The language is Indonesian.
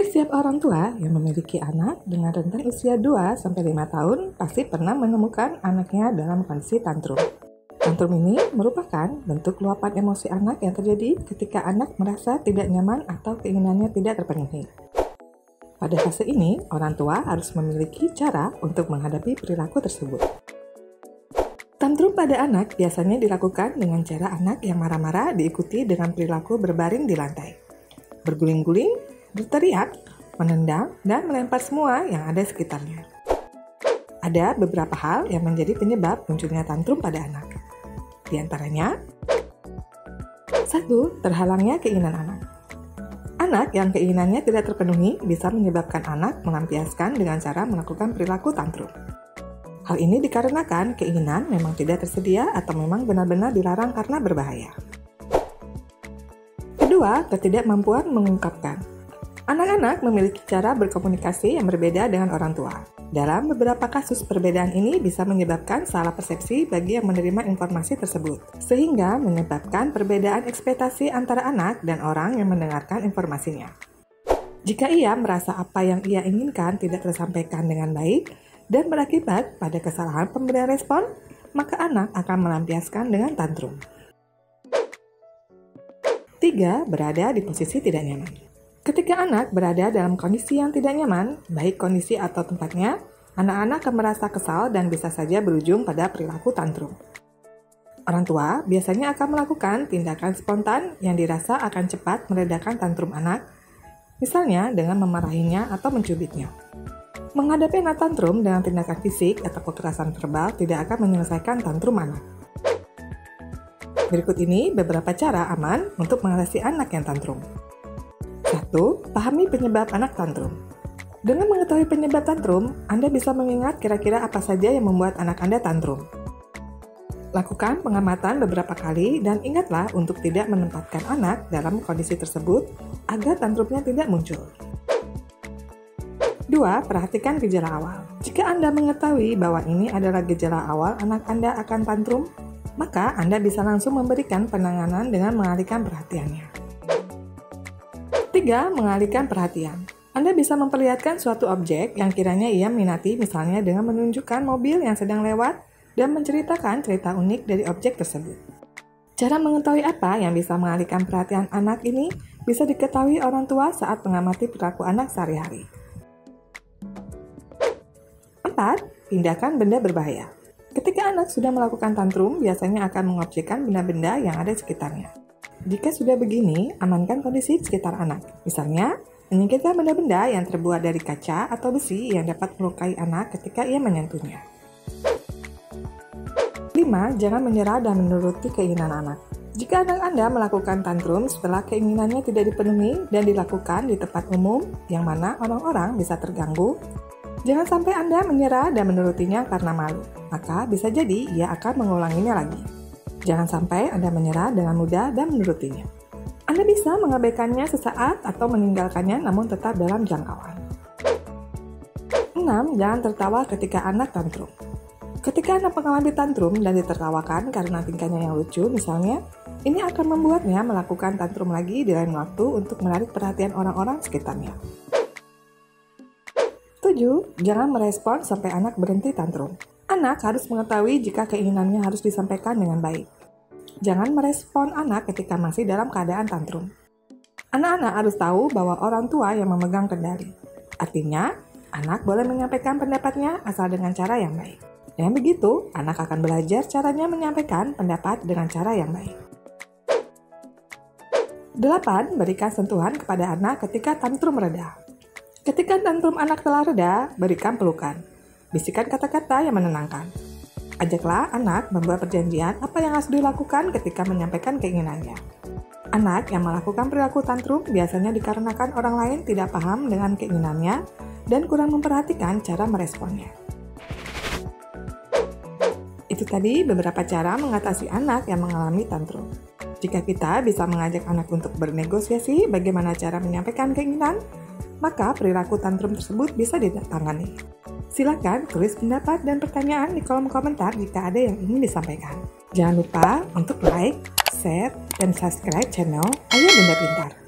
Hampir setiap orang tua yang memiliki anak dengan rentang usia 2-5 tahun pasti pernah menemukan anaknya dalam kondisi tantrum. Tantrum ini merupakan bentuk luapan emosi anak yang terjadi ketika anak merasa tidak nyaman atau keinginannya tidak terpenuhi. Pada fase ini, orang tua harus memiliki cara untuk menghadapi perilaku tersebut. Tantrum pada anak biasanya dilakukan dengan cara anak yang marah-marah diikuti dengan perilaku berbaring di lantai, berguling-guling, berteriak, menendang, dan melempar semua yang ada sekitarnya. Ada beberapa hal yang menjadi penyebab munculnya tantrum pada anak. Di antaranya, 1. Terhalangnya keinginan anak. Anak yang keinginannya tidak terpenuhi bisa menyebabkan anak melampiaskan dengan cara melakukan perilaku tantrum. Hal ini dikarenakan keinginan memang tidak tersedia atau memang benar-benar dilarang karena berbahaya. Kedua, ketidakmampuan mengungkapkan. Anak-anak memiliki cara berkomunikasi yang berbeda dengan orang tua. Dalam beberapa kasus, perbedaan ini bisa menyebabkan salah persepsi bagi yang menerima informasi tersebut, sehingga menyebabkan perbedaan ekspektasi antara anak dan orang yang mendengarkan informasinya. Jika ia merasa apa yang ia inginkan tidak tersampaikan dengan baik dan berakibat pada kesalahan pemberian respon, maka anak akan melampiaskan dengan tantrum. 3. Berada di posisi tidak nyaman. Ketika anak berada dalam kondisi yang tidak nyaman, baik kondisi atau tempatnya, anak-anak akan merasa kesal dan bisa saja berujung pada perilaku tantrum. Orang tua biasanya akan melakukan tindakan spontan yang dirasa akan cepat meredakan tantrum anak, misalnya dengan memarahinya atau mencubitnya. Menghadapi anak tantrum dengan tindakan fisik atau kekerasan verbal tidak akan menyelesaikan tantrum anak. Berikut ini beberapa cara aman untuk mengatasi anak yang tantrum. 1. Pahami penyebab anak tantrum. Dengan mengetahui penyebab tantrum, Anda bisa mengingat kira-kira apa saja yang membuat anak Anda tantrum. Lakukan pengamatan beberapa kali dan ingatlah untuk tidak menempatkan anak dalam kondisi tersebut agar tantrumnya tidak muncul. 2. Perhatikan gejala awal. Jika Anda mengetahui bahwa ini adalah gejala awal anak Anda akan tantrum, maka Anda bisa langsung memberikan penanganan dengan mengalihkan perhatiannya. 3. Mengalihkan perhatian. Anda bisa memperlihatkan suatu objek yang kiranya ia minati, misalnya dengan menunjukkan mobil yang sedang lewat dan menceritakan cerita unik dari objek tersebut. Cara mengetahui apa yang bisa mengalihkan perhatian anak ini bisa diketahui orang tua saat mengamati perilaku anak sehari-hari. 4. Pindahkan benda berbahaya. Ketika anak sudah melakukan tantrum, biasanya akan mengobjekkan benda-benda yang ada di sekitarnya. Jika sudah begini, amankan kondisi sekitar anak. Misalnya, menyingkirkan benda-benda yang terbuat dari kaca atau besi yang dapat melukai anak ketika ia menyentuhnya. 5. Jangan menyerah dan menuruti keinginan anak. Jika anak Anda melakukan tantrum setelah keinginannya tidak dipenuhi dan dilakukan di tempat umum yang mana orang-orang bisa terganggu, jangan sampai Anda menyerah dan menurutinya karena malu. Maka bisa jadi ia akan mengulanginya lagi. Jangan sampai Anda menyerah dengan mudah dan menurutinya. Anda bisa mengabaikannya sesaat atau meninggalkannya namun tetap dalam jangkauan. 6. Jangan tertawa ketika anak tantrum. Ketika anak mengalami tantrum dan ditertawakan karena tingkahnya yang lucu misalnya, ini akan membuatnya melakukan tantrum lagi di lain waktu untuk menarik perhatian orang-orang sekitarnya. 7. Jangan merespon sampai anak berhenti tantrum. Anak harus mengetahui jika keinginannya harus disampaikan dengan baik. Jangan merespon anak ketika masih dalam keadaan tantrum. Anak-anak harus tahu bahwa orang tua yang memegang kendali. Artinya, anak boleh menyampaikan pendapatnya asal dengan cara yang baik. Dengan begitu, anak akan belajar caranya menyampaikan pendapat dengan cara yang baik. 8. Berikan sentuhan kepada anak ketika tantrum reda. Ketika tantrum anak telah reda, berikan pelukan. Bisikan kata-kata yang menenangkan. Ajaklah anak membuat perjanjian apa yang harus dilakukan ketika menyampaikan keinginannya. Anak yang melakukan perilaku tantrum biasanya dikarenakan orang lain tidak paham dengan keinginannya dan kurang memperhatikan cara meresponnya. Itu tadi beberapa cara mengatasi anak yang mengalami tantrum. Jika kita bisa mengajak anak untuk bernegosiasi bagaimana cara menyampaikan keinginan, maka perilaku tantrum tersebut bisa ditangani. Silakan tulis pendapat dan pertanyaan di kolom komentar jika ada yang ingin disampaikan. Jangan lupa untuk like, share, dan subscribe channel Ayo Bunda Pintar.